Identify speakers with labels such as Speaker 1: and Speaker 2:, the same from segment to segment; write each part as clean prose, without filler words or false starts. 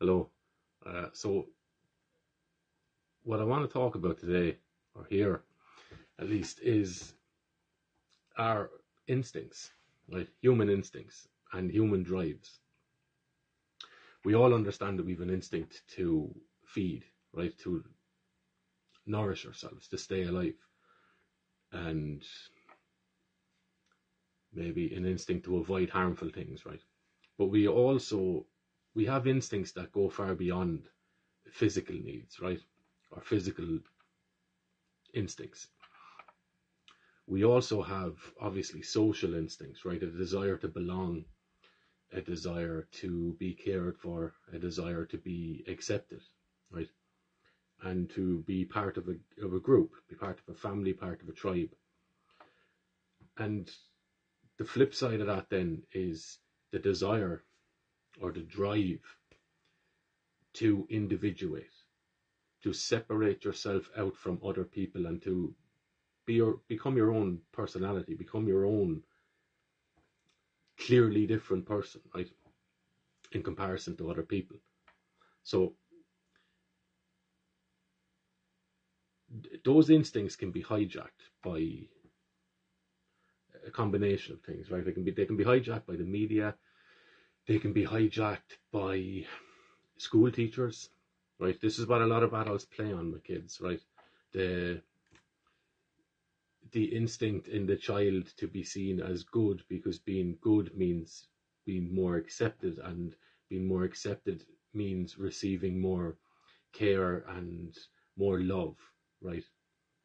Speaker 1: Hello. So, what I want to talk about today, or here at least, is our instincts, right? Human instincts and human drives. We all understand that we have an instinct to feed, right? To nourish ourselves, to stay alive, and maybe an instinct to avoid harmful things, right? But we have instincts that go far beyond physical needs, right? Or physical instincts. We also have obviously social instincts, right? A desire to belong, a desire to be cared for, a desire to be accepted, right? And to be part of a group, be part of a family, part of a tribe. And the flip side of that then is the desire or the drive to individuate, to separate yourself out from other people and to become your own personality, become your own clearly different person, right? In comparison to other people. So those instincts can be hijacked by a combination of things, right? They can be hijacked by the media. They can be hijacked by school teachers, right? This is what a lot of adults play on with kids, right? The instinct in the child to be seen as good, because being good means being more accepted, and being more accepted means receiving more care and more love, right?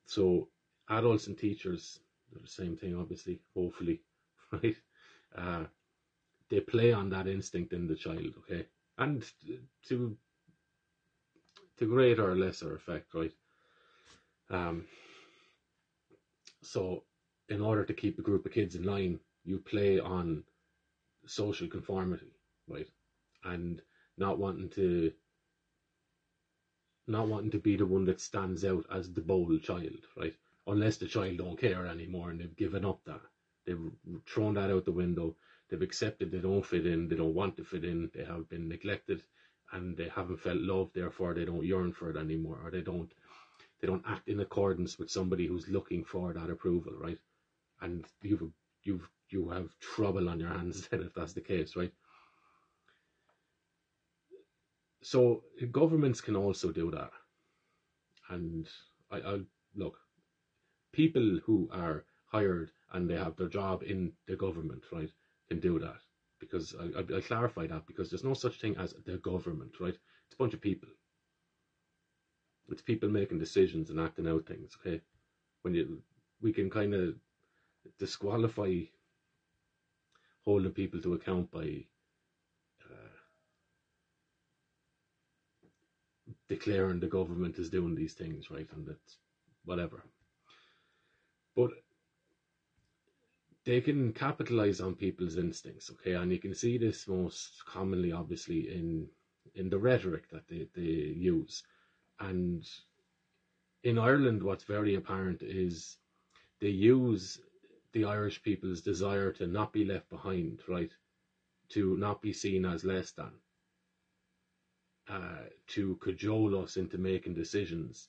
Speaker 1: So adults and teachers, they're the same thing, obviously, hopefully, right? Uh, they play on that instinct in the child, okay, and to greater or lesser effect, right? Um, so in order to keep a group of kids in line, you play on social conformity, right? And not wanting to be the one that stands out as the bold child, right? Unless the child don't care anymore and they've given up that. They've thrown that out the window. They've accepted they don't fit in, they don't want to fit in, they have been neglected and they haven't felt love, therefore they don't yearn for it anymore, or they don't act in accordance with somebody who's looking for that approval, right? And you have trouble on your hands then if that's the case, right? So governments can also do that. And I look, people who are hired and they have their job in the government, right, can do that. Because I clarify that, because there's no such thing as the government, right? It's a bunch of people. It's people making decisions and acting out things, okay? We can kind of disqualify holding people to account by declaring the government is doing these things, right? And that's whatever. But they can capitalize on people's instincts, okay? And you can see this most commonly, obviously, in the rhetoric that they use. And in Ireland, what's very apparent is they use the Irish people's desire to not be left behind, right? To not be seen as less than, to cajole us into making decisions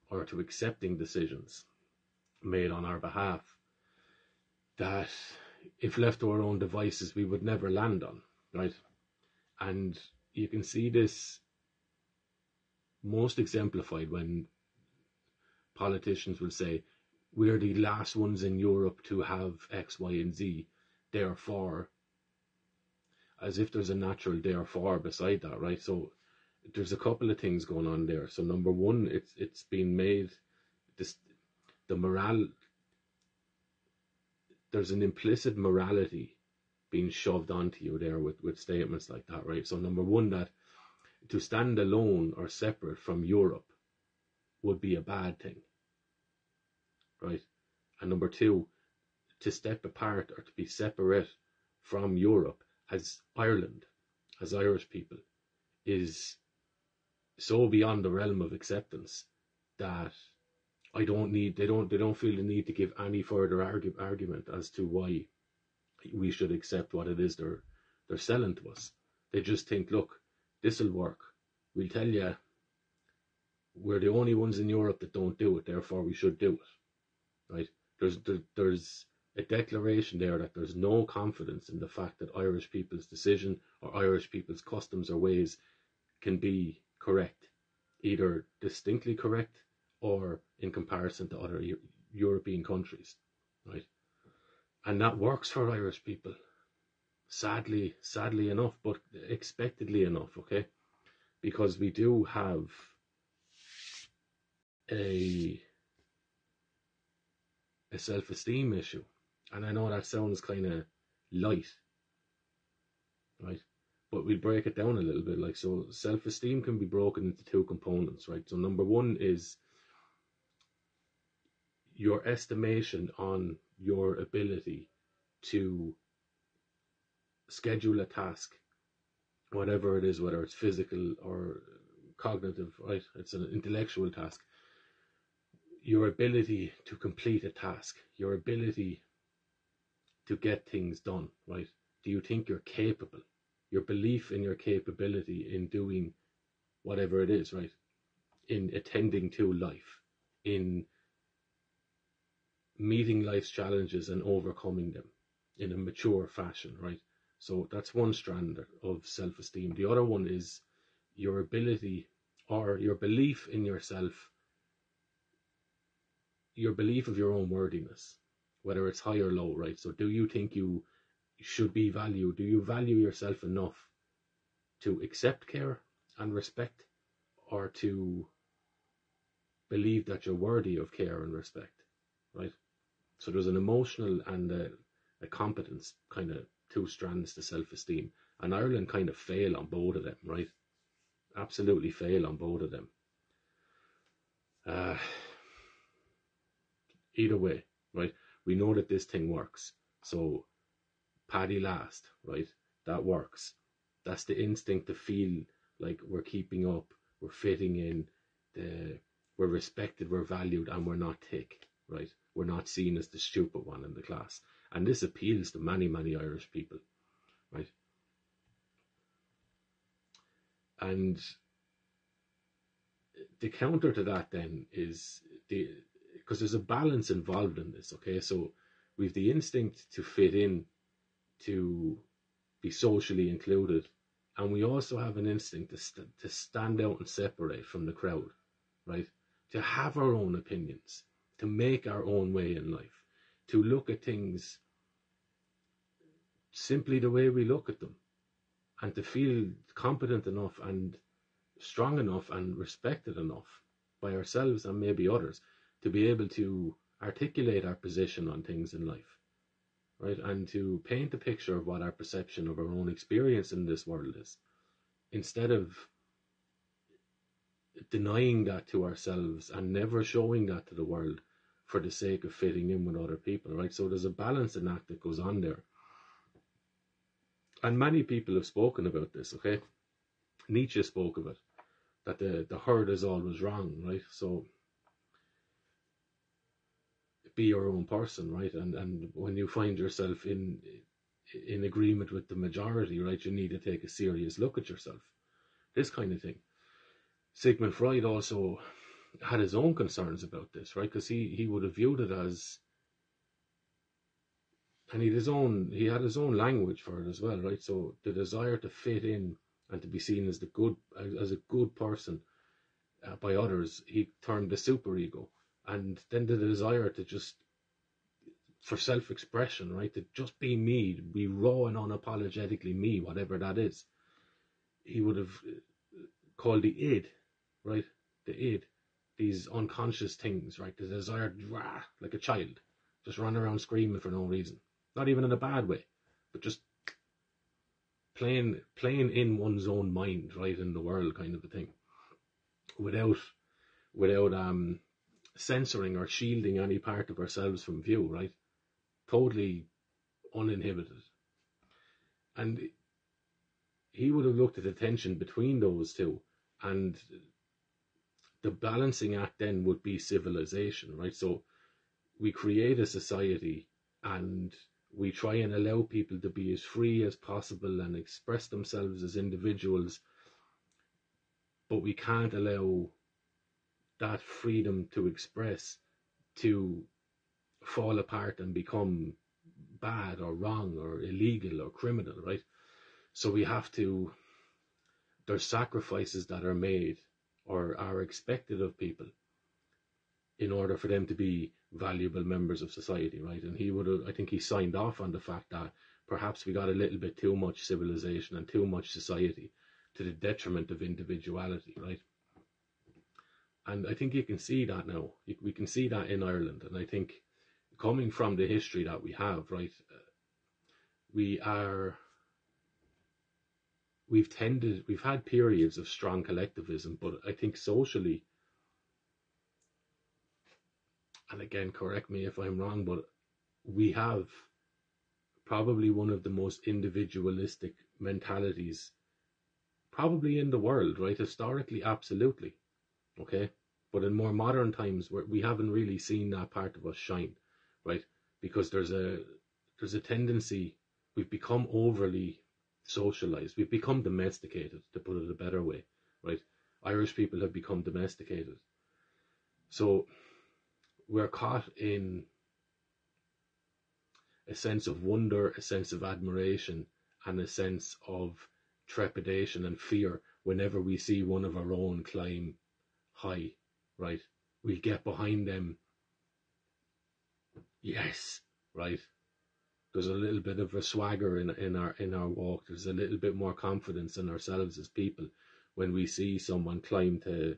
Speaker 1: or to accepting decisions made on our behalf that, if left to our own devices, we would never land on, right? And you can see this most exemplified when politicians will say, we're the last ones in Europe to have X, Y, and Z, therefore, as if there's a natural therefore beside that, right? So there's a couple of things going on there. So number one, it's been made this the morale. There's an implicit morality being shoved onto you there with statements like that, right? So number one, that to stand alone or separate from Europe would be a bad thing, right? And number two, to step apart or to be separate from Europe as Ireland, as Irish people, is so beyond the realm of acceptance that they don't feel the need to give any further argument as to why we should accept what it is they're selling to us. They just think, look, this'll work. We'll tell you we're the only ones in Europe that don't do it, therefore we should do it, right? There's a declaration there that there's no confidence in the fact that Irish people's decision or Irish people's customs or ways can be correct, either distinctly correct or in comparison to other European countries, right? And that works for Irish people, sadly enough, but expectedly enough, okay? Because we do have a self-esteem issue. And I know that sounds kind of light, right? But we'll break it down a little bit. Like, so self-esteem can be broken into two components, right? So number one is your estimation on your ability to schedule a task, whatever it is, whether it's physical or cognitive, right? It's an intellectual task. Your ability to complete a task, your ability to get things done, right? Do you think you're capable? Your belief in your capability in doing whatever it is, right? In attending to life, in meeting life's challenges and overcoming them in a mature fashion, right? So that's one strand of self-esteem. The other one is your ability or your belief in yourself, your belief of your own worthiness, whether it's high or low, right? So do you think you should be valued? Do you value yourself enough to accept care and respect, or to believe that you're worthy of care and respect, right? So there's an emotional and a competence kind of two strands to self-esteem. And Ireland kind of fail on both of them, right? Absolutely fail on both of them. Either way, right? We know that this thing works. So Paddy last, right? That works. That's the instinct to feel like we're keeping up, we're fitting in, we're respected, we're valued, and we're not thick, right? We're not seen as the stupid one in the class. And this appeals to many, many Irish people, right? And the counter to that then is because there's a balance involved in this, okay? So we've the instinct to fit in, to be socially included, and we also have an instinct to stand out and separate from the crowd, right? To have our own opinions, to make our own way in life, to look at things simply the way we look at them, and to feel competent enough and strong enough and respected enough by ourselves and maybe others to be able to articulate our position on things in life, right? And to paint a picture of what our perception of our own experience in this world is, instead of denying that to ourselves and never showing that to the world for the sake of fitting in with other people, right? So there's a balancing act that goes on there. And many people have spoken about this, okay? Nietzsche spoke of it, that the herd is always wrong, right? So be your own person, right? And when you find yourself in agreement with the majority, right, you need to take a serious look at yourself. This kind of thing. Sigmund Freud also had his own concerns about this, right? Because he would have viewed it as, and he had his own language for it as well, right? So the desire to fit in and to be seen as a good person by others, he termed the superego. And then the desire to just, for self-expression, right, to just be me, be raw and unapologetically me, whatever that is, he would have called the id, right? The id, these unconscious things, right? The desire to, like a child, just run around screaming for no reason. Not even in a bad way, but just playing in one's own mind, right, in the world kind of a thing. Without censoring or shielding any part of ourselves from view, right? Totally uninhibited. And he would have looked at the tension between those two, and the balancing act then would be civilization, right? So we create a society and we try and allow people to be as free as possible and express themselves as individuals but we can't allow that freedom to express to fall apart and become bad or wrong or illegal or criminal, right? So we have to, there's sacrifices that are made or are expected of people in order for them to be valuable members of society, right? And he would have, I think he signed off on the fact that perhaps we got a little bit too much civilization and too much society to the detriment of individuality, right? And I think you can see that now. We can see that in Ireland. And I think coming from the history that we have, right, we've had periods of strong collectivism, but I think socially, and again, correct me if I'm wrong, but we have probably one of the most individualistic mentalities probably in the world, right? Historically, absolutely. Okay. But in more modern times, we haven't really seen that part of us shine, right? Because there's a tendency, we've become overly socialized. We've become domesticated, to put it a better way, right? Irish people have become domesticated. So we're caught in a sense of wonder, a sense of admiration, and a sense of trepidation and fear whenever we see one of our own climb high, right? We get behind them. Yes, right. There's a little bit of a swagger in our walk. There's a little bit more confidence in ourselves as people when we see someone climb to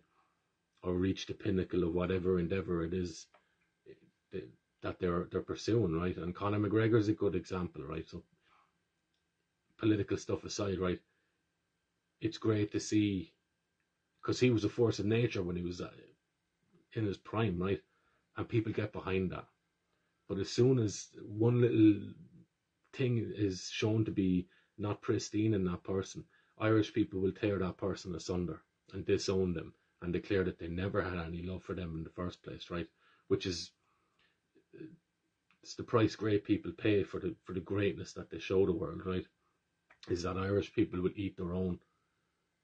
Speaker 1: or reach the pinnacle of whatever endeavor it is that they're pursuing, right? And Conor McGregor's a good example, right? So political stuff aside, right? It's great to see, because he was a force of nature when he was in his prime, right? And people get behind that. But as soon as one little thing is shown to be not pristine in that person, Irish people will tear that person asunder and disown them and declare that they never had any love for them in the first place, right? Which is, it's the price great people pay for the greatness that they show the world, right? Is that Irish people will eat their own.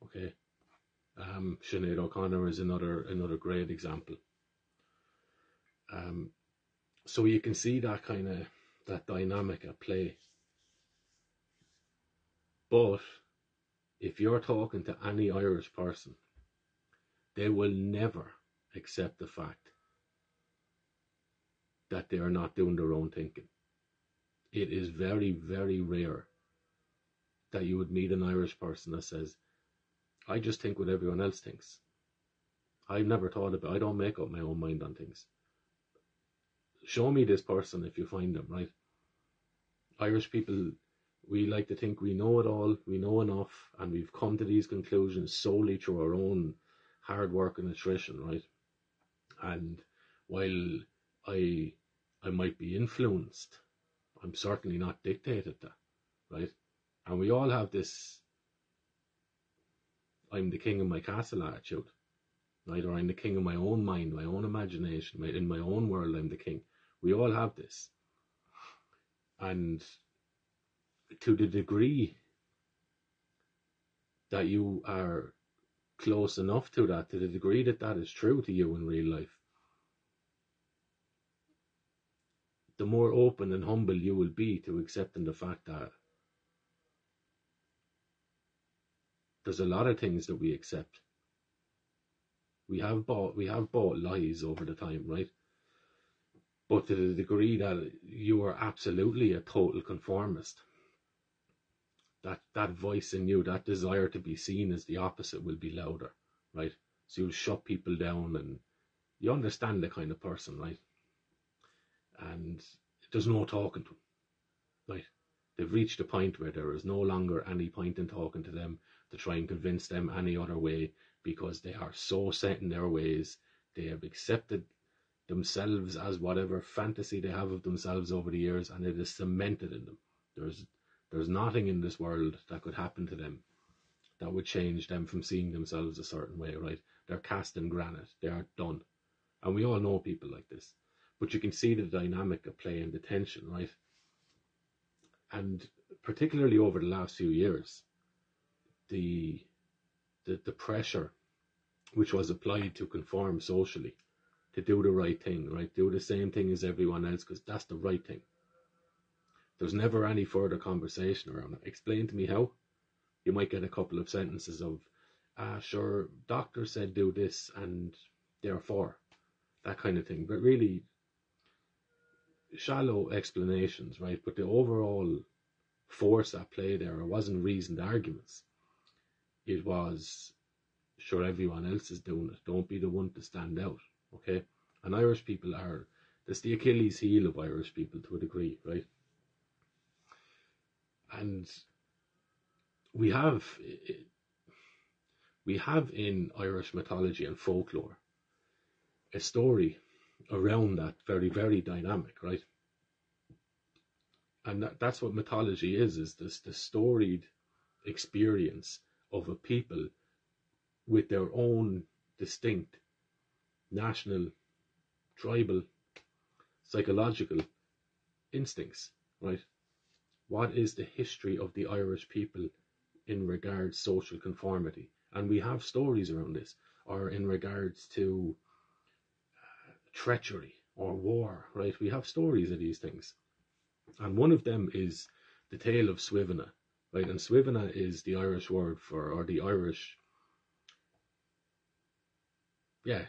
Speaker 1: Okay. Sinead O'Connor is another great example. So you can see that kind of that dynamic at play. But if you're talking to any Irish person, they will never accept the fact that they are not doing their own thinking. It is very, very rare that you would meet an Irish person that says, I just think what everyone else thinks. I've never thought about it. I don't make up my own mind on things. Show me this person if you find them, right? Irish people, we like to think we know it all, we know enough, and we've come to these conclusions solely through our own hard work and attrition, right? And while I might be influenced, I'm certainly not dictated to, right? And we all have this I'm the king of my castle attitude, right? Or I'm the king of my own mind, my own imagination, in my own world I'm the king. We all have this. And to the degree that you are close enough to that, to the degree that that is true to you in real life, the more open and humble you will be to accepting the fact that there's a lot of things that we accept. We have bought lies over the time, right? But to the degree that you are absolutely a total conformist, that voice in you, that desire to be seen as the opposite will be louder, right? So you'll shut people down, and you understand the kind of person, right? And there's no talking to them, right? They've reached a point where there is no longer any point in talking to them to try and convince them any other way, because they are so set in their ways. They have accepted themselves as whatever fantasy they have of themselves over the years, and it is cemented in them. There's nothing in this world that could happen to them that would change them from seeing themselves a certain way, right? They're cast in granite. They are done. And we all know people like this. But you can see the dynamic at play and the tension, right? And particularly over the last few years, the pressure which was applied to conform socially, to do the right thing, right? Do the same thing as everyone else because that's the right thing. There's never any further conversation around it. Explain to me how. You might get a couple of sentences of, sure, doctor said do this and therefore, that kind of thing. But really, shallow explanations, right? But the overall force at play there wasn't reasoned arguments. It was, sure, everyone else is doing it. Don't be the one to stand out, okay? And Irish people are, that's the Achilles heel of Irish people to a degree, right? And we have in Irish mythology and folklore a story around that very, very dynamic, right? And that's what mythology is this the storied experience of a people with their own distinct national, tribal, psychological instincts, right? What is the history of the Irish people in regards social conformity? And we have stories around this, or in regards to treachery or war, right? We have stories of these things. And one of them is the tale of Swivena, right? And Swivena is the Irish word for, or the Irish,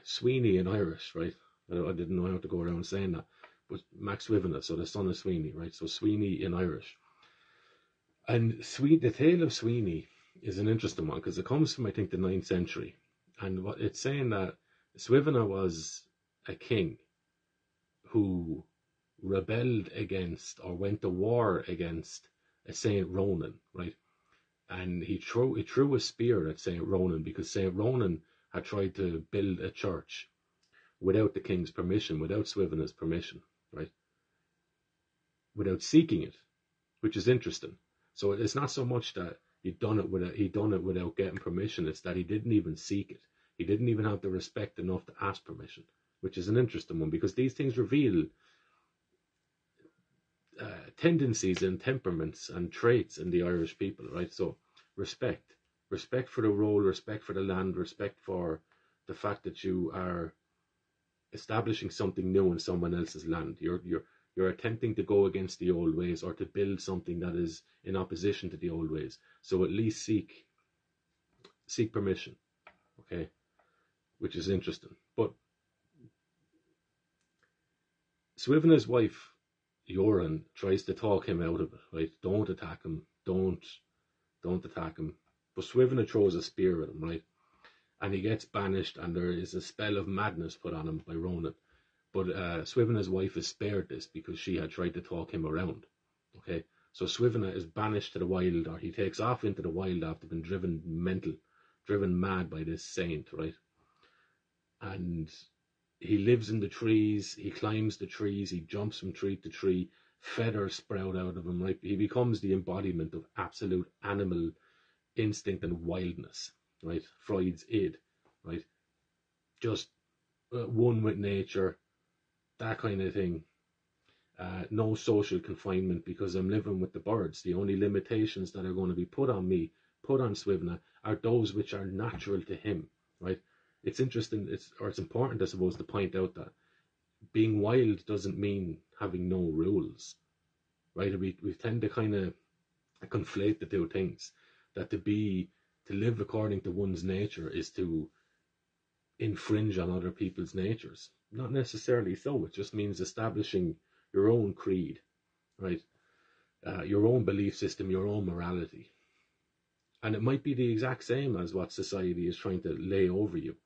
Speaker 1: Sweeney in Irish, right? I didn't know how to go around saying that, but Max Swivena, so the son of Sweeney, right? So Sweeney in Irish. And the tale of Sweeney is an interesting one because it comes from, I think, the 9th century. And what it's saying that Swivena was a king who rebelled against or went to war against a Saint Ronan, right? And he threw a spear at Saint Ronan because Saint Ronan had tried to build a church without the king's permission, without Swivena's permission, right? Without seeking it, which is interesting. So it's not so much that he done it without getting permission. It's that he didn't even seek it. He didn't even have the respect enough to ask permission, which is an interesting one because these things reveal tendencies and temperaments and traits in the Irish people, right? So respect for the role, respect for the land, respect for the fact that you are establishing something new in someone else's land. You're attempting to go against the old ways or to build something that is in opposition to the old ways. So at least seek permission, okay? Which is interesting. But Swivena's wife, Joran, tries to talk him out of it, right? Don't attack him. Don't attack him. But Swivena throws a spear at him, right? And he gets banished, and there is a spell of madness put on him by Ronan. But Swivena's wife is spared this because she had tried to talk him around. Okay, so Swivena is banished to the wild, or he takes off into the wild after being driven mad by this saint, right? And he lives in the trees, he climbs the trees, he jumps from tree to tree, feathers sprout out of him, right? He becomes the embodiment of absolute animal instinct and wildness, right? Freud's id, right? Just one with nature, that kind of thing. No social confinement because I'm living with the birds. The only limitations that are going to be put on me, put on Swivena, are those which are natural to him, right? It's interesting, it's important, I suppose, to point out that being wild doesn't mean having no rules, right? We tend to kind of conflate the two things. That to live according to one's nature is to infringe on other people's natures. Not necessarily so. It just means establishing your own creed, right? Your own belief system, your own morality. And it might be the exact same as what society is trying to lay over you,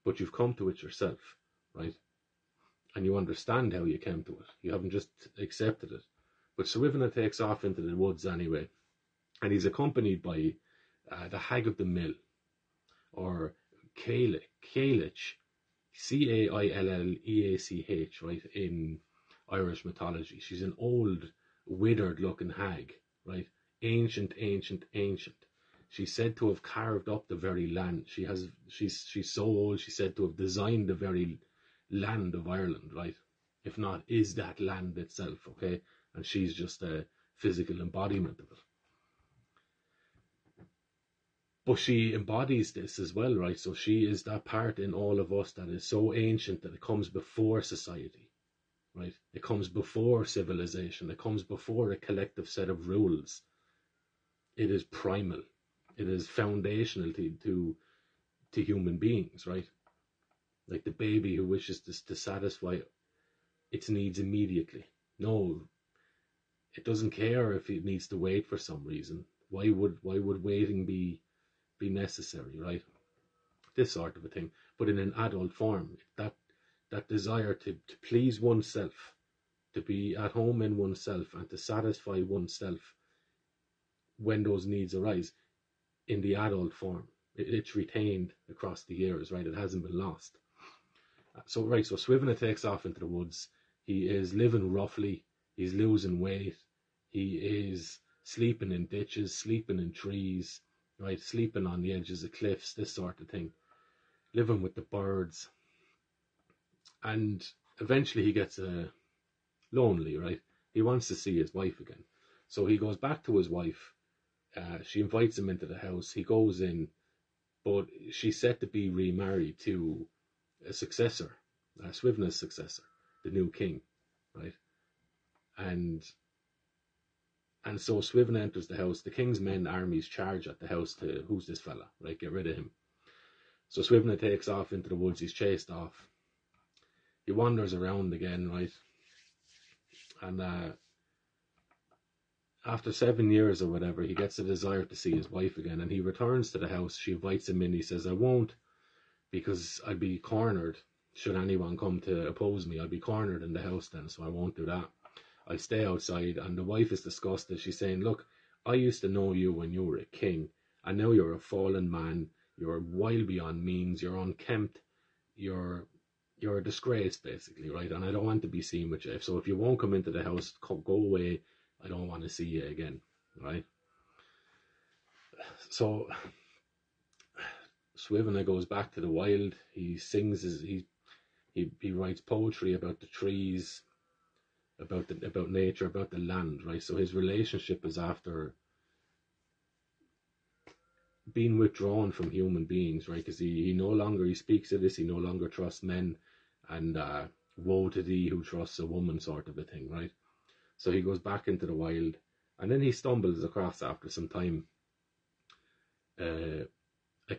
Speaker 1: but you've come to it yourself, right? And you understand how you came to it. You haven't just accepted it. But Swivena takes off into the woods anyway, and he's accompanied by the Hag of the Mill, or Cailleach, Cailleach, right, in Irish mythology. She's an old, withered-looking hag, right? Ancient. She's said to have carved up the very land. She's so old, she's said to have designed the very land of Ireland, right? If not, is that land itself, okay? And she's just a physical embodiment of it. But she embodies this as well, right? So she is that part in all of us that is so ancient that it comes before society, right? It comes before civilization. It comes before a collective set of rules. It is primal. It is foundational to human beings, right? Like the baby who wishes to satisfy its needs immediately. No, it doesn't care if it needs to wait for some reason. Why would waiting be necessary, right? This sort of a thing. But in an adult form, that desire to please oneself, to be at home in oneself and to satisfy oneself when those needs arise in the adult form. It's retained across the years, right? It hasn't been lost. So Swivna takes off into the woods. He is living roughly. He's losing weight. He is sleeping in ditches, sleeping in trees, right? Sleeping on the edges of cliffs, this sort of thing. Living with the birds. And eventually he gets lonely, right? He wants to see his wife again. So he goes back to his wife. She invites him into the house. He goes in, but she's set to be remarried to a successor, Swivna's successor, the new king, right? And so Swivna enters the house. The king's men armies charge at the house to, who's this fella, right? Get rid of him. So Swivna takes off into the woods. He's chased off. He wanders around again, right? And after 7 years or whatever, he gets a desire to see his wife again, and he returns to the house. She invites him in. He says, I won't, because I'd be cornered. Should anyone come to oppose me, I'd be cornered in the house then, so I won't do that. I'll stay outside. And the wife is disgusted. She's saying, look, I used to know you when you were a king, and now you're a fallen man. You're wild beyond means. You're unkempt. You're a disgrace, basically, right? And I don't want to be seen with you. So if you won't come into the house, go away. I don't want to see you again, right? So Swivna goes back to the wild. He sings he writes poetry about the trees, about nature, about the land, right? So his relationship is after being withdrawn from human beings, right? Because he no longer, he speaks of this, he no longer trusts men, and woe to thee who trusts a woman, sort of a thing, right? So he goes back into the wild, and then he stumbles across, after some time, a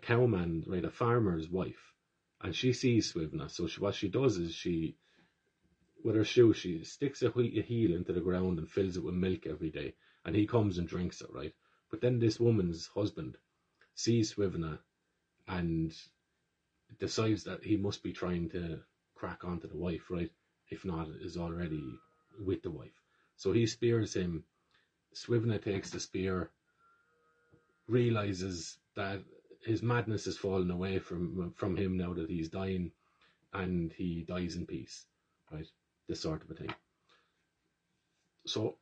Speaker 1: cowman, right, a farmer's wife, and she sees Swivna. So what she does is with her shoe, she sticks a heel into the ground and fills it with milk every day, and he comes and drinks it, right? But then this woman's husband sees Swivna and decides that he must be trying to crack onto the wife, right? If not, is already with the wife. So he spears him. Swivna takes the spear, realizes that his madness has fallen away from him now that he's dying, and he dies in peace, right? This sort of a thing. So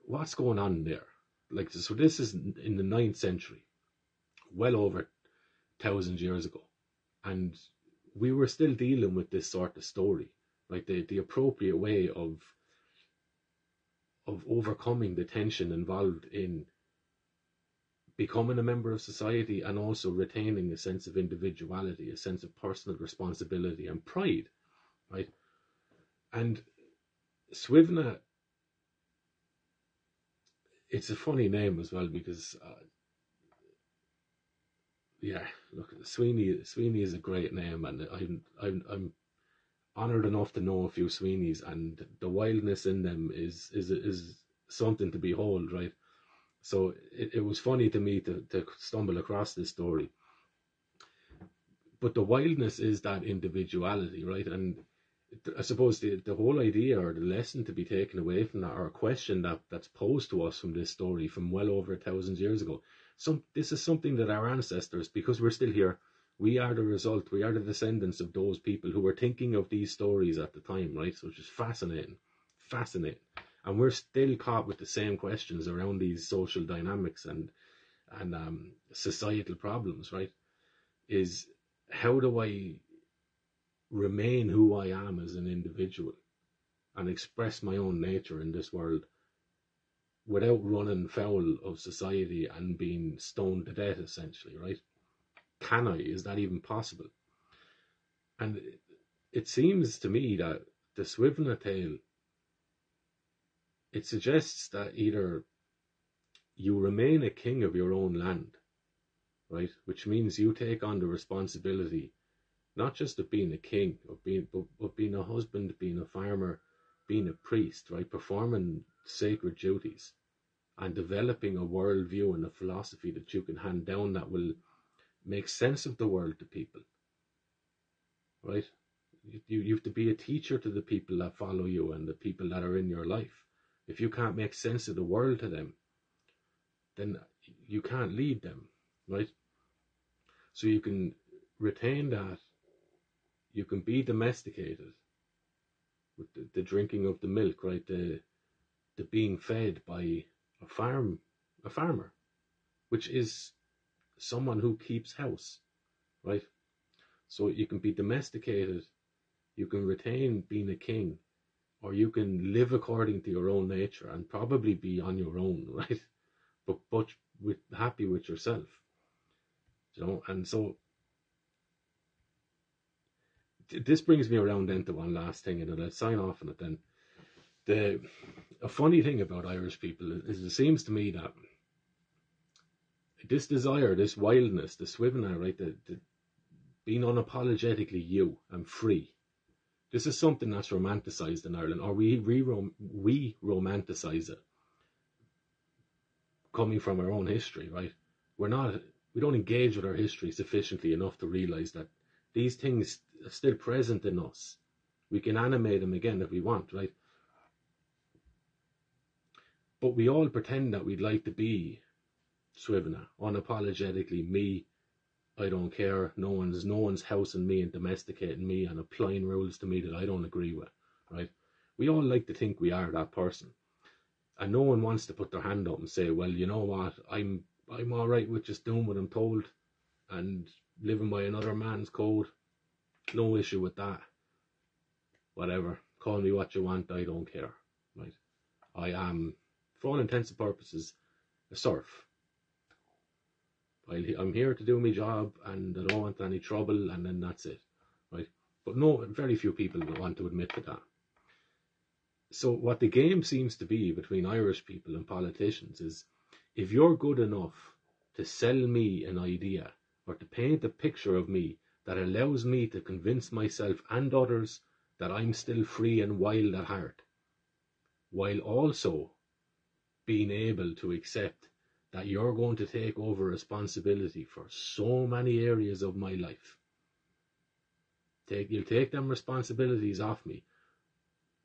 Speaker 1: what's going on there? Like, so this is in the 9th century, well over 1,000 years ago, and we were still dealing with this sort of story, like the appropriate way of overcoming the tension involved in becoming a member of society and also retaining a sense of individuality, a sense of personal responsibility and pride, right? And Swivna, it's a funny name as well, because yeah, look, Sweeney is a great name, and I'm honoured enough to know a few Sweeneys, and the wildness in them is something to behold, right? So it was funny to me to stumble across this story. But the wildness is that individuality, right? And I suppose the whole idea, or the lesson to be taken away from that, or a question that's posed to us from this story from well over 1,000 years ago. This is something that our ancestors, because we're still here, we are the result, we are the descendants of those people who were thinking of these stories at the time, right? So it's just fascinating. And we're still caught with the same questions around these social dynamics and societal problems, right? Is, how do I remain who I am as an individual and express my own nature in this world without running foul of society and being stoned to death, essentially, right? Can I? Is that even possible? And it seems to me that the Swivna tale, it suggests that either you remain a king of your own land, right? Which means you take on the responsibility, not just of being a king, of being a husband, being a farmer, being a priest, right? Performing sacred duties and developing a worldview and a philosophy that you can hand down that will make sense of the world to people, right? You have to be a teacher to the people that follow you and the people that are in your life. If you can't make sense of the world to them, then you can't lead them, right? So you can retain that, you can be domesticated with the drinking of the milk, right? The being fed by a farmer, which is someone who keeps house, right? So you can be domesticated, you can retain being a king, or you can live according to your own nature and probably be on your own, right? But with happy with yourself, And so this brings me around then to one last thing, and then I'll sign off on it. Then a funny thing about Irish people is it seems to me that this desire, this wildness, the Swivena, right, the being unapologetically you and free. This is something that's romanticized in Ireland, or we romanticize it, coming from our own history, right? We don't engage with our history sufficiently enough to realize that these things are still present in us. We can animate them again if we want, right? But we all pretend that we'd like to be Swivena, unapologetically me. I don't care. No one's housing me and domesticating me and applying rules to me that I don't agree with, right? We all like to think we are that person, and no one wants to put their hand up and say, "Well, you know what? I'm all right with just doing what I'm told and living by another man's code. No issue with that. Whatever. Call me what you want. I don't care, right? I am, for all intents and purposes, a serf. I'm here to do my job and I don't want any trouble, and then that's it, right? But no, very few people want to admit to that. So what the game seems to be between Irish people and politicians is, if you're good enough to sell me an idea or to paint a picture of me that allows me to convince myself and others that I'm still free and wild at heart, while also being able to accept that you're going to take over responsibility for so many areas of my life. You'll take them responsibilities off me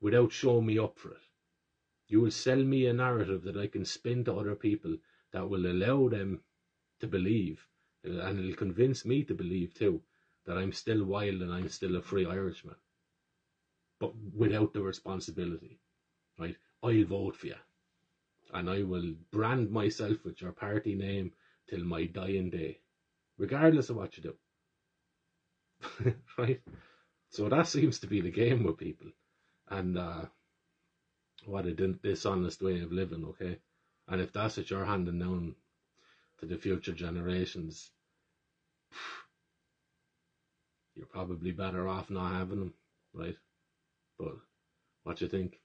Speaker 1: without showing me up for it. You will sell me a narrative that I can spin to other people that will allow them to believe, and it'll convince me to believe too, that I'm still wild and I'm still a free Irishman. But without the responsibility, right? I'll vote for you. And I will brand myself with your party name till my dying day, regardless of what you do. Right? So that seems to be the game with people. And what a dishonest way of living, okay? And if that's what you're handing down to the future generations, you're probably better off not having them, right? But what you think?